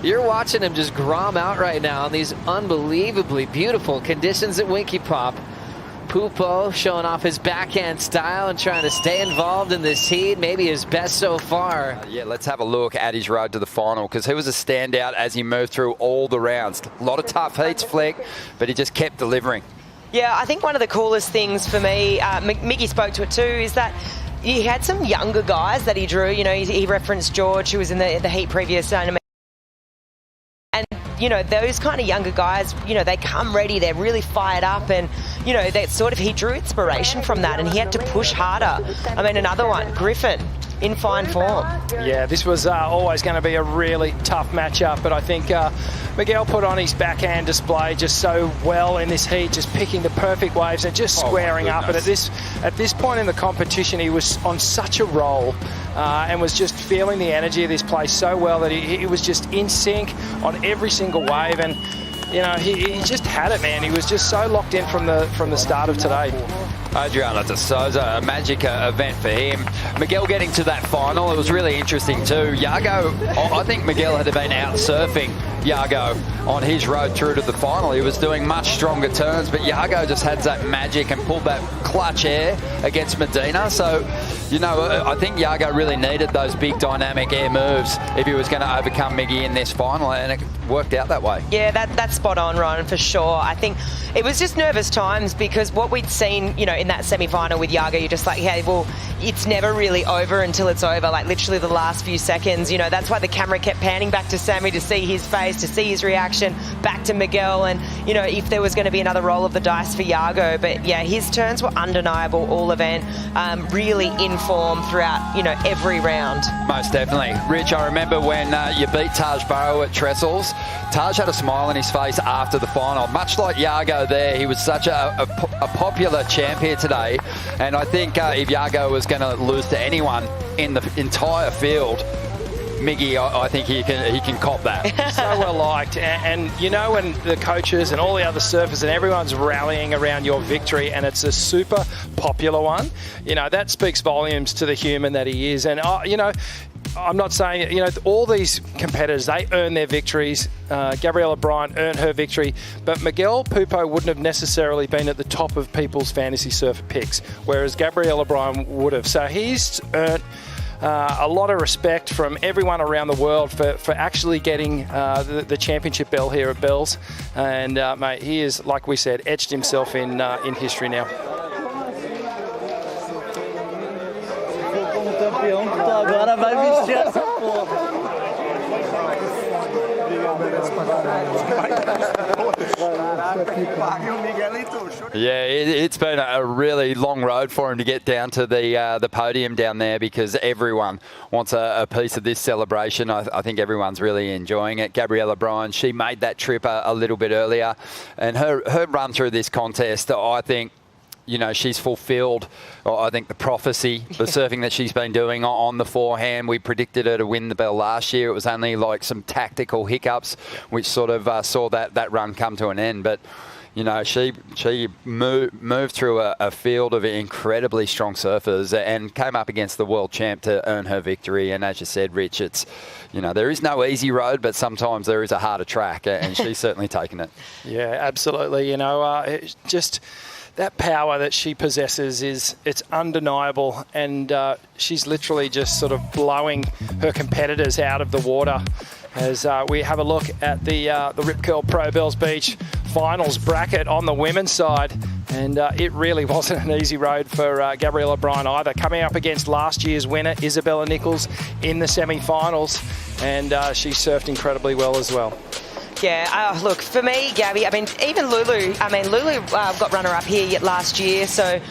You're watching him just grom out right now on these unbelievably beautiful conditions at Winky Pop. Pupo showing off his backhand style and trying to stay involved in this heat, maybe his best so far. Yeah, let's have a look at his road to the final, because he was a standout as he moved through all the rounds. A lot of tough heats, Fleck, but he just kept delivering. Yeah, I think one of the coolest things for me, Miggy spoke to it too, is that he had some younger guys that he drew. You know, he referenced George, who was in the heat previous. And, you know, those kind of younger guys, you know, they come ready, they're really fired up, and, you know, that sort of, he drew inspiration from that, and he had to push harder. I mean, another one, Griffin, in fine form. Yeah, this was always going to be a really tough matchup, but I think Miguel put on his backhand display just so well in this heat, just picking the perfect waves and just squaring up. And at this point in the competition, he was on such a roll and was just feeling the energy of this place so well that he was just in sync on every single wave. And you know, he just had it, man. He was just so locked in from the start of today. Adriana de Souza, a magic event for him. Miguel getting to that final, it was really interesting too. Yago, I think Miguel had been out surfing Yago on his road through to the final. He was doing much stronger turns, but Yago just had that magic and pulled that clutch air against Medina. So, you know, I think Yago really needed those big dynamic air moves if he was going to overcome Miggy in this final, and it worked out that way. Yeah, that's spot on, Ron, for sure. I think it was just nervous times, because what we'd seen, you know, in that semi-final with Yago, you're just like, hey, well, it's never really over until it's over, like literally the last few seconds. You know, that's why the camera kept panning back to Sammy to see his face, to see his reaction, back to Miguel, and, you know, if there was going to be another roll of the dice for Yago. But yeah, his turns were undeniable all event, really in form throughout, you know, every round. Most definitely. Rich, I remember when you beat Taj Burrow at Trestles, Taj had a smile on his face after the final. Much like Yago there, he was such a popular champ here today, and I think if Yago was going to lose to anyone in the entire field, Miggy, I think he can cop that. So well liked, and you know, when the coaches and all the other surfers and everyone's rallying around your victory, and it's a super popular one, you know, that speaks volumes to the human that he is. And you know, I'm not saying, you know, all these competitors, they earn their victories. Gabriella Bryan earned her victory, but Miguel Pupo wouldn't have necessarily been at the top of people's fantasy surfer picks, whereas Gabriella Bryan would have. So he's earned a lot of respect from everyone around the world for actually getting the championship bell here at Bells. And mate, he is, like we said, etched himself in history now. Agora vai vestir essa porra. Yeah, it's been a really long road for him to get down to the podium down there, because everyone wants a piece of this celebration. I think everyone's really enjoying it. Gabriella Bryan, she made that trip a little bit earlier, and her run through this contest, I think, you know, she's fulfilled, I think, the prophecy, the surfing that she's been doing on the forehand. We predicted her to win the bell last year. It was only like some tactical hiccups which sort of saw that run come to an end. But, you know, she moved through a field of incredibly strong surfers and came up against the world champ to earn her victory. And as you said, Rich, it's, you know, there is no easy road, but sometimes there is a harder track, and she's certainly taken it. Yeah, absolutely. You know, just that power that she possesses it's undeniable, and she's literally just sort of blowing her competitors out of the water. As we have a look at the Rip Curl Pro Bells Beach finals bracket on the women's side, and it really wasn't an easy road for Gabriella Bryan either, coming up against last year's winner Isabella Nichols in the semi-finals, and she surfed incredibly well as well. Yeah, look, for me, Gabby, I mean, even Lulu got runner-up here last year, so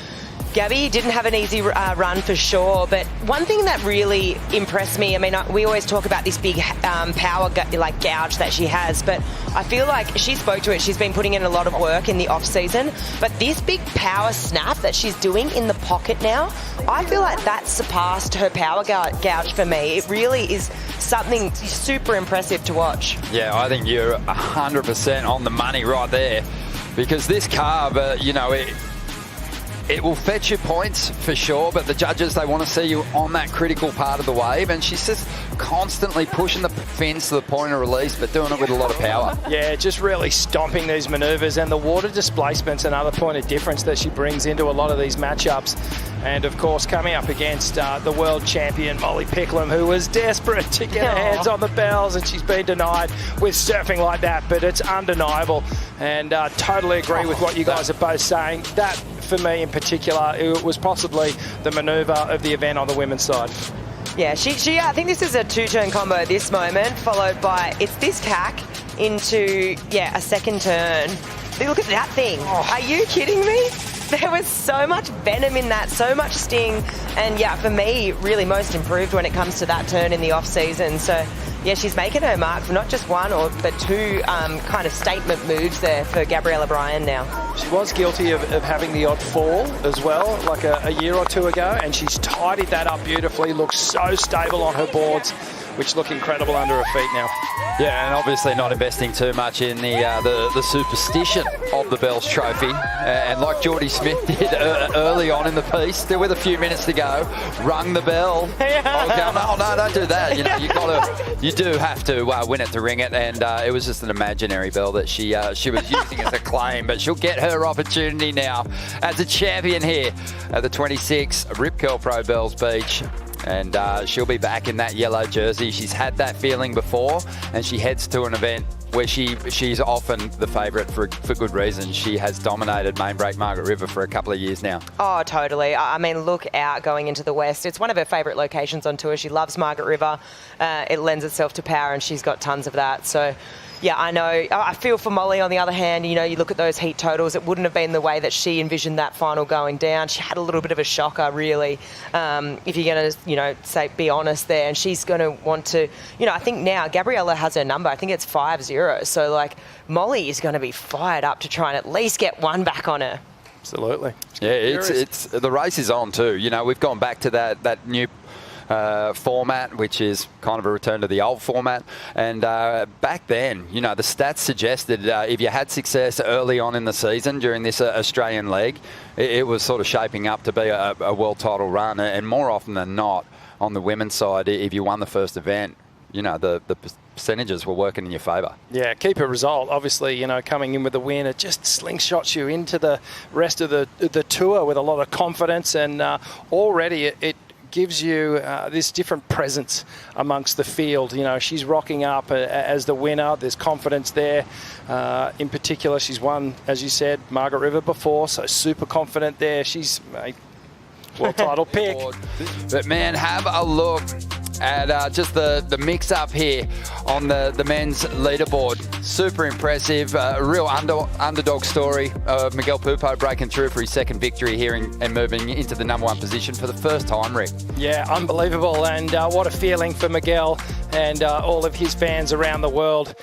Gabby didn't have an easy run for sure, but one thing that really impressed me, I mean, we always talk about this big power gouge that she has, but I feel like she spoke to it. She's been putting in a lot of work in the off-season, but this big power snap that she's doing in the pocket now, I feel like that surpassed her power gouge for me. It really is something super impressive to watch. Yeah, I think you're 100% on the money right there, because this carve, you know, it will fetch you points for sure, but the judges, they want to see you on that critical part of the wave, and she's just constantly pushing the fins to the point of release, but doing it with a lot of power. Yeah, just really stomping these manoeuvres, and the water displacement's another point of difference that she brings into a lot of these matchups. And of course, coming up against the world champion Molly Picklum, who was desperate to get her hands on the bells, and she's been denied with surfing like that, but it's undeniable. And totally agree with what you guys are both saying. That, for me in particular, it was possibly the manoeuvre of the event on the women's side. Yeah, I think this is a two-turn combo at this moment, followed by, it's this tack into, a second turn. Look at that thing. Are you kidding me? There was so much venom in that, so much sting. And yeah, for me, really most improved when it comes to that turn in the off-season. So yeah, she's making her mark for not just one but two kind of statement moves there for Gabriella Bryan now. She was guilty of having the odd fall as well, like a year or two ago, and she's tidied that up beautifully, looks so stable on her boards, which look incredible under her feet now. Yeah, and obviously not investing too much in the superstition of the Bells Trophy. And like Geordie Smith did early on in the piece, there with a few minutes to go, rung the bell. Oh, no, don't do that. You know, you do have to win it to ring it. And it was just an imaginary bell that she was using as a claim, but she'll get her opportunity now as a champion here at the 26 Rip Curl Pro Bells Beach. And she'll be back in that yellow jersey. She's had that feeling before, and she heads to an event where she's often the favourite for good reason. She has dominated main break Margaret River for a couple of years now. Oh, totally. I mean, look out going into the West. It's one of her favourite locations on tour. She loves Margaret River. It lends itself to power, and she's got tons of that. So yeah, I know. I feel for Molly, on the other hand. You know, you look at those heat totals, it wouldn't have been the way that she envisioned that final going down. She had a little bit of a shocker, really, if you're going to, be honest there. And she's going to want to, I think now Gabriella has her number. I think it's 5-0. So, Molly is going to be fired up to try and at least get one back on her. Absolutely. Yeah, it's the race is on too. We've gone back to that new format, which is kind of a return to the old format. And back then, the stats suggested if you had success early on in the season during this Australian leg, it was sort of shaping up to be a world title run. And more often than not, on the women's side, if you won the first event, the percentages were working in your favour. Yeah, keep a result. Obviously, coming in with the win, it just slingshots you into the rest of the tour with a lot of confidence, and already it gives you this different presence amongst the field. She's rocking up as the winner. There's confidence there. In particular, she's won, as you said, Margaret River before, so super confident there. She's a world title pick. But man, have a look at just the mix-up here on the men's leaderboard. Super impressive. A real underdog story of Miguel Pupo breaking through for his second victory here and moving into the number one position for the first time, Rick. Yeah, unbelievable. And what a feeling for Miguel and all of his fans around the world.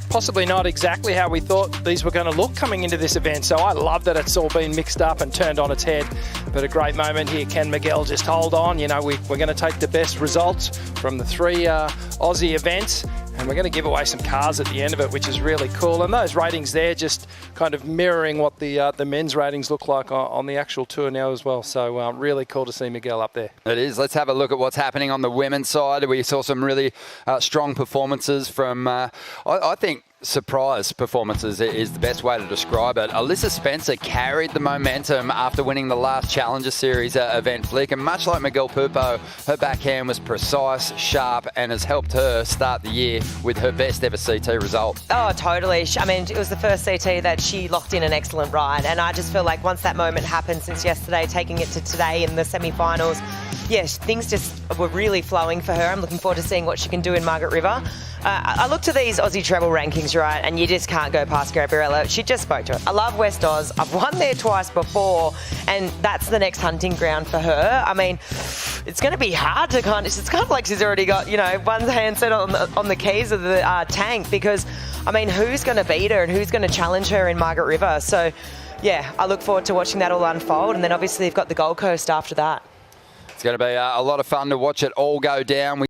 Possibly not exactly how we thought these were going to look coming into this event. So I love that it's all been mixed up and turned on its head. But a great moment here. Can Miguel just hold on? We're going to take the best results from the three Aussie events, and we're going to give away some cars at the end of it, which is really cool. And those ratings there just kind of mirroring what the men's ratings look like on the actual tour now as well. So really cool to see Miguel up there. It is. Let's have a look at what's happening on the women's side. We saw some really strong performances from, I think, surprise performances is the best way to describe it. Alyssa Spencer carried the momentum after winning the last Challenger Series event flick, and much like Miguel Pupo, her backhand was precise, sharp, and has helped her start the year with her best ever CT result. Oh, totally. I mean, it was the first CT that she locked in an excellent ride, and I just feel like once that moment happened since yesterday, taking it to today in the semi-finals, yes, things just were really flowing for her. I'm looking forward to seeing what she can do in Margaret River. I look to these Aussie treble rankings, right, and you just can't go past Gabriella. She just spoke to it. I love West Oz. I've won there twice before, and that's the next hunting ground for her. I mean, it's going to be hard to it's kind of like she's already got, one hand set on the keys of the tank, because, I mean, who's going to beat her and who's going to challenge her in Margaret River? So, yeah, I look forward to watching that all unfold, and then obviously you've got the Gold Coast after that. It's going to be a lot of fun to watch it all go down.